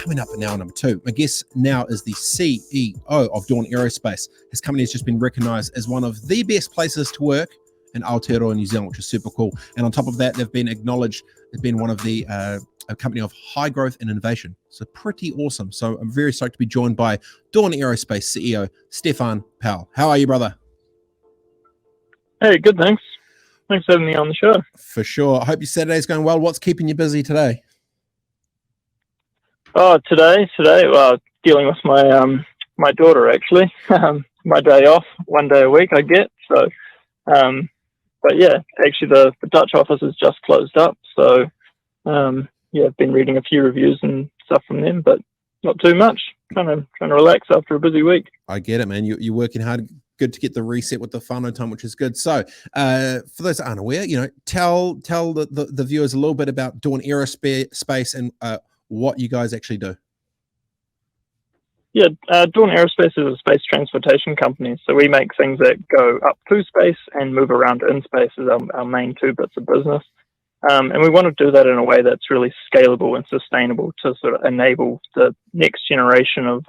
coming up in hour number 2. My guest now is the CEO of Dawn Aerospace. His company has just been recognised as one of the best places to work in Aotearoa, New Zealand, which is super cool. And on top of that, they've been acknowledged as being one of the a company of high growth and innovation. So pretty awesome. So I'm very stoked to be joined by Dawn Aerospace CEO Stefan Powell. How are you, brother? Hey, good, thanks. Thanks for having me on the show. For sure. I hope your Saturday's going well. What's keeping you busy today? Oh, today, well, dealing with my daughter, actually. My day off, 1 day a week I get. So, but yeah, actually the Dutch office has just closed up. So, yeah, I've been reading a few reviews and stuff from them, but not too much. Trying to relax after a busy week. I get it, man. You're working hard. Good to get the reset with the whānau time, which is good. So, for those that aren't aware, tell the viewers a little bit about Dawn Aerospace and what you guys actually do. Yeah, Dawn Aerospace is a space transportation company. So we make things that go up to space and move around in space as our main two bits of business. And we want to do that in a way that's really scalable and sustainable to sort of enable the next generation of,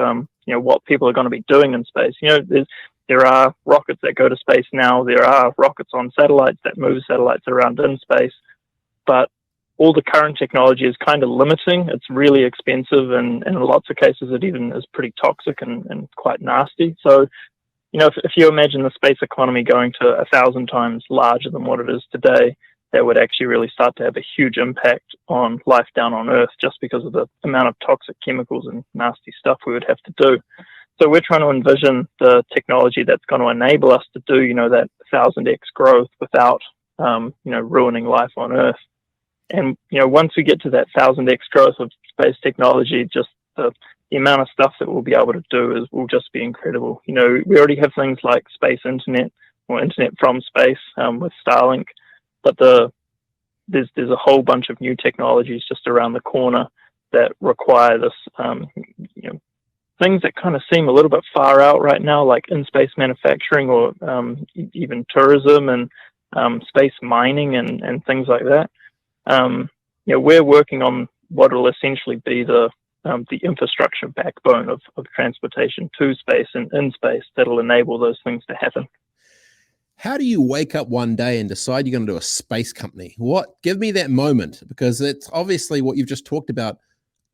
what people are going to be doing in space. There are rockets that go to space now. There are rockets on satellites that move satellites around in space. But all the current technology is kind of limiting. It's really expensive, and in lots of cases, it even is pretty toxic and quite nasty. So, if you imagine the space economy going to 1,000 times larger than what it is today, that would actually really start to have a huge impact on life down on Earth just because of the amount of toxic chemicals and nasty stuff we would have to do. So we're trying to envision the technology that's going to enable us to do, that 1,000x growth without, ruining life on Earth. And, once we get to that 1,000x growth of space technology, just the amount of stuff that we'll be able to do will just be incredible. We already have things like space internet or internet from space with Starlink, but there's a whole bunch of new technologies just around the corner that require this, things that kind of seem a little bit far out right now, like in-space manufacturing or even tourism and space mining and things like that. We're working on what will essentially be the infrastructure backbone of transportation to space and in space that'll enable those things to happen. How do you wake up one day and decide you're going to do a space company? Give me that moment, because it's obviously what you've just talked about.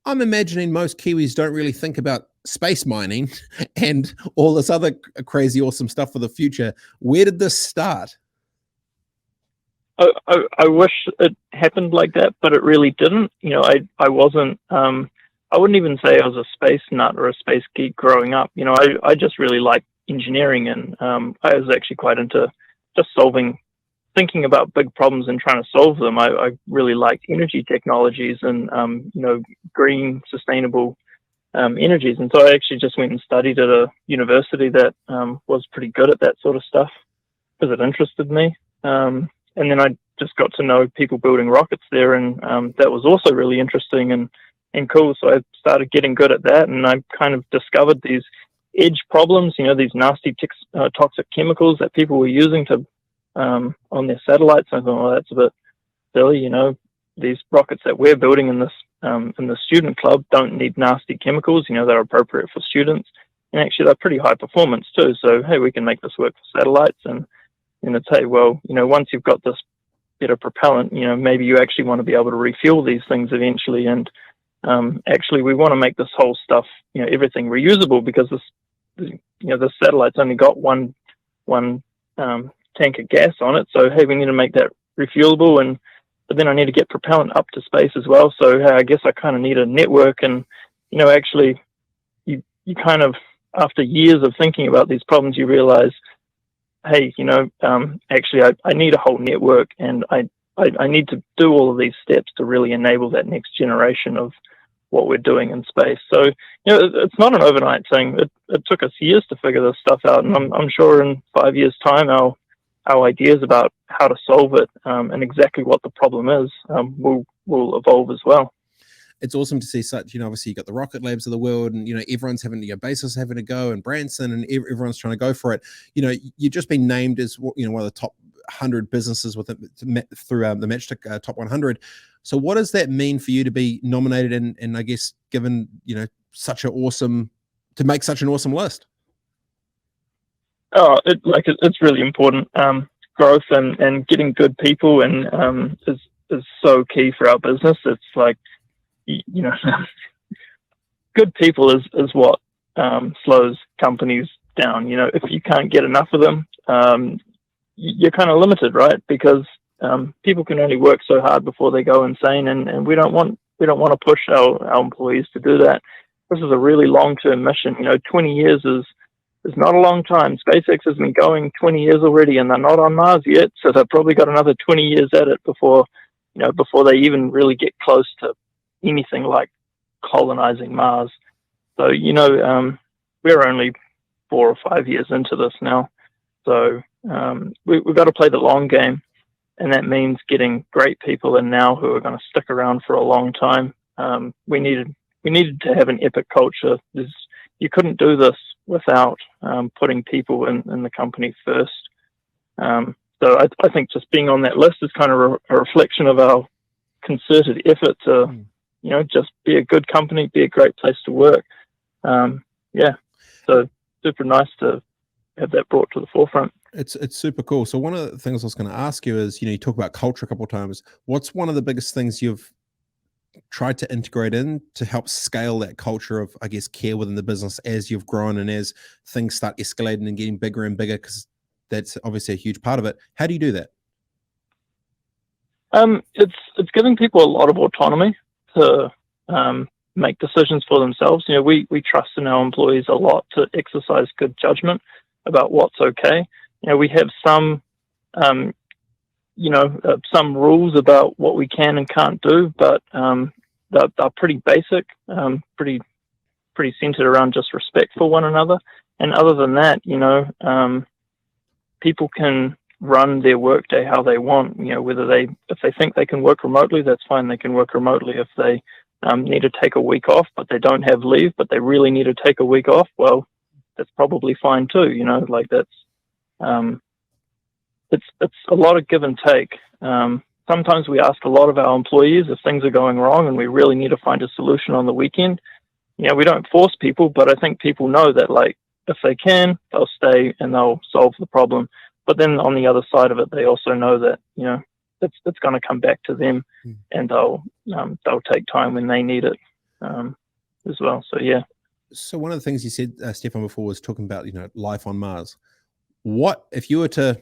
I'm imagining most Kiwis don't really think about space mining and all this other crazy, awesome stuff for the future. Where did this start? I wish it happened like that, but it really didn't. I wasn't, I wouldn't even say I was a space nut or a space geek growing up. I just really liked engineering, and I was actually quite into just thinking about big problems and trying to solve them. I really liked energy technologies and, green, sustainable energies. And so I actually just went and studied at a university that was pretty good at that sort of stuff because it interested me. And then I just got to know people building rockets there, and that was also really interesting and cool. So I started getting good at that, and I kind of discovered these edge problems, these nasty toxic chemicals that people were using to on their satellites. I thought, well, that's a bit silly. These rockets that we're building in the student club don't need nasty chemicals. They're appropriate for students, and actually they're pretty high performance too. So hey, we can make this work for satellites. And it's, hey, well, once you've got this bit of propellant, maybe you actually want to be able to refuel these things eventually. And actually, we want to make this whole stuff, everything reusable, because the satellite's only got one tank of gas on it. So hey, we need to make that refuelable, but then I need to get propellant up to space as well. So hey, I guess I kind of need a network. And actually, you kind of, after years of thinking about these problems, you realize, hey, actually, I need a whole network, and I need to do all of these steps to really enable that next generation of what we're doing in space. So, it's not an overnight thing. It took us years to figure this stuff out, and I'm sure in 5 years' time, our ideas about how to solve it and exactly what the problem is will evolve as well. It's awesome to see such, obviously you got the Rocket Labs of the world, and, everyone's having to, Bezos having to go, and Branson, and everyone's trying to go for it. You've just been named as, one of the top 100 businesses with through the Matchstick Top 100. So what does that mean for you to be nominated and I guess given, such an awesome, to make such an awesome list? Oh, it's really important. Growth and getting good people and is so key for our business. It's like, good people is what slows companies down. If you can't get enough of them, you're kind of limited, right? Because people can only work so hard before they go insane, and we don't want to push our employees to do that. This is a really long-term mission. 20 years is not a long time. SpaceX has been going 20 years already, and they're not on Mars yet, so they've probably got another 20 years at it before they even really get close to anything like colonizing Mars. So we're only 4 or 5 years into this now, so we've got to play the long game, and that means getting great people in now who are going to stick around for a long time. We needed to have an epic culture. You couldn't do this without putting people in the company first. So I think just being on that list is kind of a reflection of our concerted effort to, just be a good company, be a great place to work. So super nice to have that brought to the forefront. It's super cool. So one of the things I was going to ask you is, you talk about culture a couple of times. What's one of the biggest things you've tried to integrate in to help scale that culture of, I guess, care within the business as you've grown and as things start escalating and getting bigger and bigger? Because that's obviously a huge part of it. How do you do that? It's giving people a lot of autonomy to make decisions for themselves. We trust in our employees a lot to exercise good judgment about what's okay. We have some rules about what we can and can't do, but they're pretty basic, pretty centered around just respect for one another. And other than that, people can run their workday how they want. If they think they can work remotely, that's fine. They can work remotely. If they need to take a week off, but they don't have leave, but they really need to take a week off, well, that's probably fine too. It's a lot of give and take. Sometimes we ask a lot of our employees if things are going wrong and we really need to find a solution on the weekend. We don't force people, but I think people know that, like, if they can, they'll stay and they'll solve the problem. But then on the other side of it, they also know that, it's going to come back to them, and they'll take time when they need it as well. So, yeah. So one of the things you said, Stefan, before was talking about, life on Mars. What, if you were to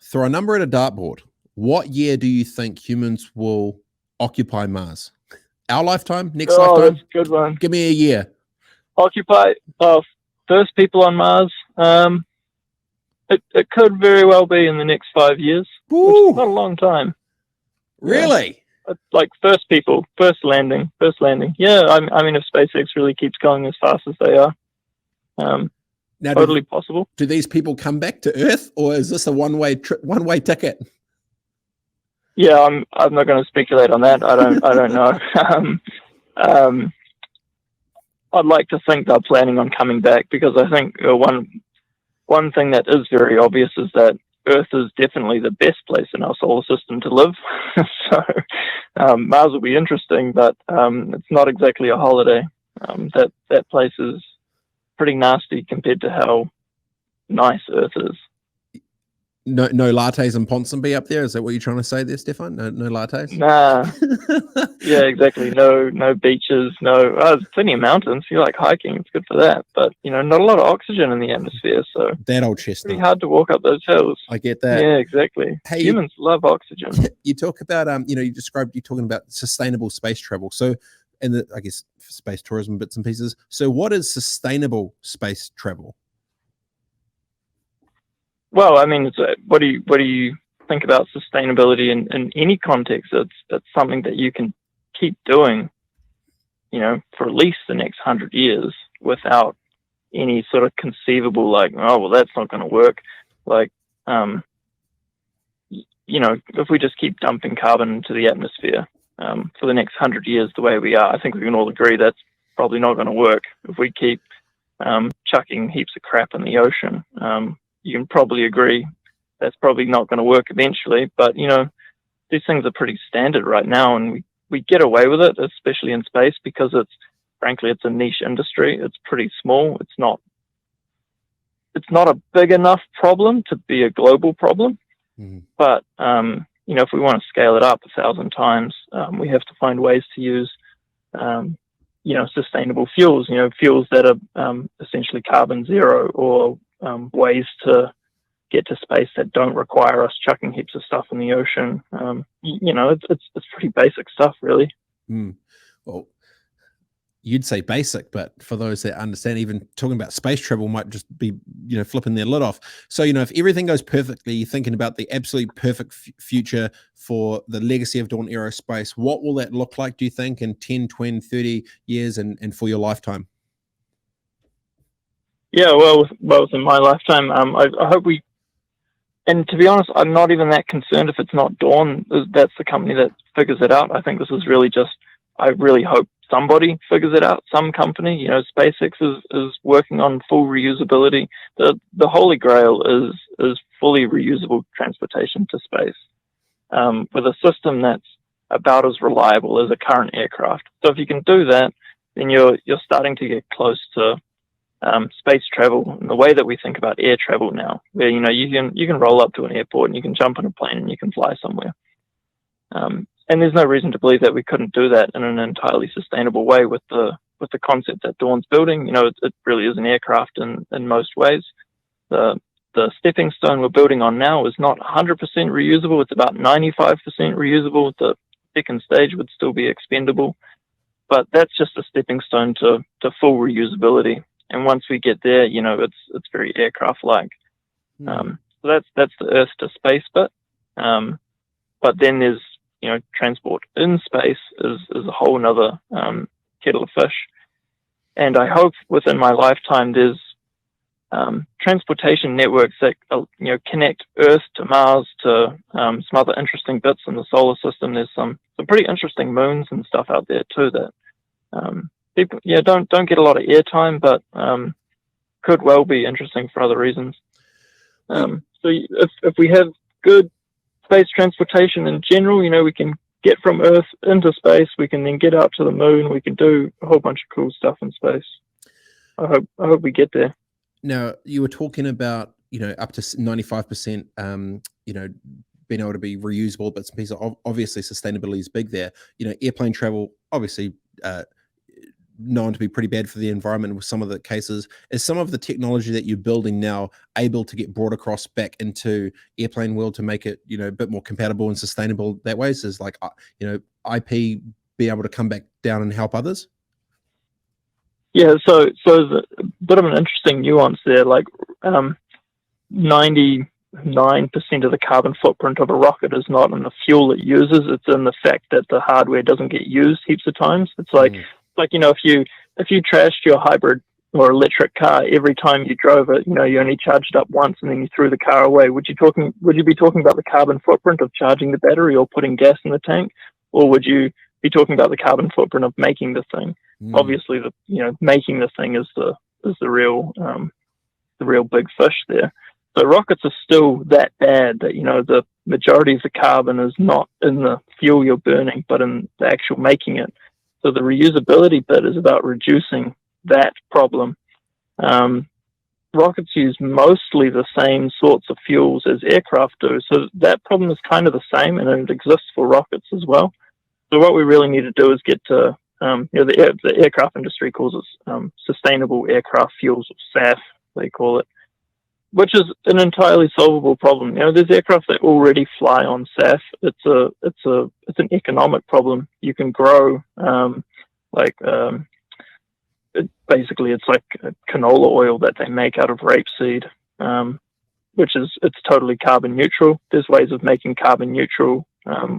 throw a number at a dartboard, what year do you think humans will occupy Mars? Our lifetime? Next lifetime? That's a good one. Give me a year. Occupy first people on Mars. It could very well be in the next 5 years. Ooh. Which is not a long time. Really? Yeah. Like first people, first landing. Yeah, I mean, if SpaceX really keeps going as fast as they are, now, totally possible. Do these people come back to Earth, or is this a one-way ticket? Yeah, I'm not going to speculate on that. I don't know. I'd like to think they're planning on coming back, because I think one thing that is very obvious is that Earth is definitely the best place in our solar system to live. So Mars will be interesting, but it's not exactly a holiday. That place is pretty nasty compared to how nice Earth is. No lattes and Ponsonby up there. Is that what you're trying to say there, Stefan? No lattes? Nah. Yeah, exactly. No beaches. No. There's plenty of mountains. You like hiking. It's good for that. But not a lot of oxygen in the atmosphere. So that old chestnut. Pretty hard to walk up those hills. I get that. Yeah, exactly. Hey, humans love oxygen. You talk about you talking about sustainable space travel. So, and I guess space tourism bits and pieces. So, what is sustainable space travel? Well, I mean, what do you think about sustainability in any context? It's something that you can keep doing, for at least the next 100 years without any sort of conceivable, like, oh, well, that's not going to work. Like, if we just keep dumping carbon into the atmosphere for the next 100 years the way we are, I think we can all agree that's probably not going to work. If we keep chucking heaps of crap in the ocean, you can probably agree that's probably not going to work eventually. But these things are pretty standard right now, and we get away with it, especially in space, because frankly it's a niche industry. It's pretty small. It's not a big enough problem to be a global problem. Mm-hmm. But if we want to scale it up 1,000 times, we have to find ways to use sustainable fuels, fuels that are essentially carbon zero, or ways to get to space that don't require us chucking heaps of stuff in the ocean. It's pretty basic stuff, really. Well, you'd say basic, but for those that understand, even talking about space travel might just be, flipping their lid off. So, if everything goes perfectly, you're thinking about the absolute perfect future for the legacy of Dawn Aerospace. What will that look like, do you think, in 10, 20, 30 years and for your lifetime? Yeah, well, within my lifetime, I hope we, and to be honest, I'm not even that concerned if it's not Dawn. That's the company that figures it out. I think this is really just, I really hope somebody figures it out, some company. SpaceX is working on full reusability. The holy grail is fully reusable transportation to space, with a system that's about as reliable as a current aircraft. So if you can do that, then you're starting to get close to space travel in the way that we think about air travel now, where you can roll up to an airport and you can jump in a plane and you can fly somewhere. And there's no reason to believe that we couldn't do that in an entirely sustainable way with the concept that Dawn's building. It really is an aircraft in most ways. The stepping stone we're building on now is not 100% reusable. It's about 95% reusable. The second stage would still be expendable, but that's just a stepping stone to full reusability. And once we get there, it's very aircraft-like. So that's the Earth to space bit. But then there's transport in space is a whole nother kettle of fish. And I hope within my lifetime there's transportation networks that connect Earth to Mars to some other interesting bits in the solar system. There's some pretty interesting moons and stuff out there too that people don't get a lot of airtime, but could well be interesting for other reasons. So if we have good space transportation in general, we can get from Earth into space. We can then get out to the moon. We can do a whole bunch of cool stuff in space. I hope we get there. Now, you were talking about up to 95%, being able to be reusable bits and pieces. Obviously, sustainability is big there. Airplane travel, obviously, known to be pretty bad for the environment with some of the cases. Is some of the technology that you're building now able to get brought across back into airplane world to make it a bit more compatible and sustainable that way? So is like IP be able to come back down and help others? Yeah, so there's a bit of an interesting nuance there. Like 99% of the carbon footprint of a rocket is not in the fuel it uses. It's in the fact that the hardware doesn't get used heaps of times. It's like if you trashed your hybrid or electric car every time you drove it, you only charged it up once and then you threw the car away. Would you be talking about the carbon footprint of charging the battery or putting gas in the tank, or would you be talking about the carbon footprint of making the thing? Obviously, making the thing is the real big fish there. So rockets are still that bad that the majority of the carbon is not in the fuel you're burning, but in the actual making it. So the reusability bit is about reducing that problem. Rockets use mostly the same sorts of fuels as aircraft do, so that problem is kind of the same, and it exists for rockets as well. So what we really need to do is get to the aircraft industry calls it sustainable aircraft fuels, or SAF they call it, which is an entirely solvable problem. There's aircraft that already fly on SAF. It's an economic problem. You can grow basically it's like canola oil that they make out of rapeseed, it's totally carbon neutral. There's ways of making carbon neutral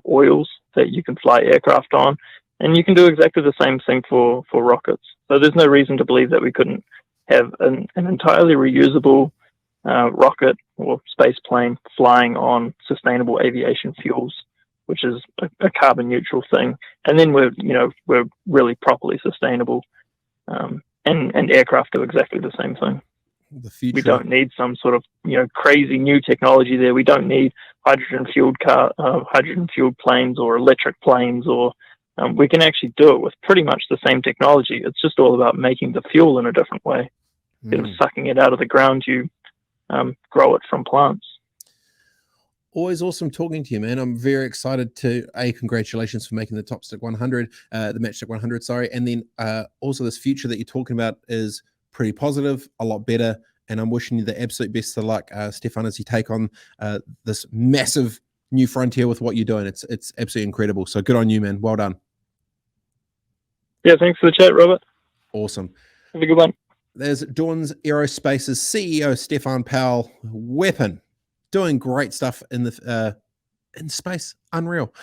oils that you can fly aircraft on, and you can do exactly the same thing for rockets. So there's no reason to believe that we couldn't have an entirely reusable rocket or space plane flying on sustainable aviation fuels, which is a carbon neutral thing. And then we're really properly sustainable. And aircraft do exactly the same thing. The future. We don't need some sort of crazy new technology there. We don't need hydrogen fueled planes or electric planes, or we can actually do it with pretty much the same technology. It's just all about making the fuel in a different way. Instead of sucking it out of the ground, you grow it from plants. Always awesome talking to you, man. I'm very excited to congratulations for making the Topstick 100, the Matchstick 100, sorry. And then also this future that you're talking about is pretty positive, a lot better. And I'm wishing you the absolute best of luck, Stefan, as you take on this massive new frontier with what you're doing. It's absolutely incredible. So good on you, man. Well done. Yeah, thanks for the chat, Robert. Awesome. Have a good one. There's Dawn Aerospace's CEO, Stefan Powell, weapon, doing great stuff in the in space. Unreal.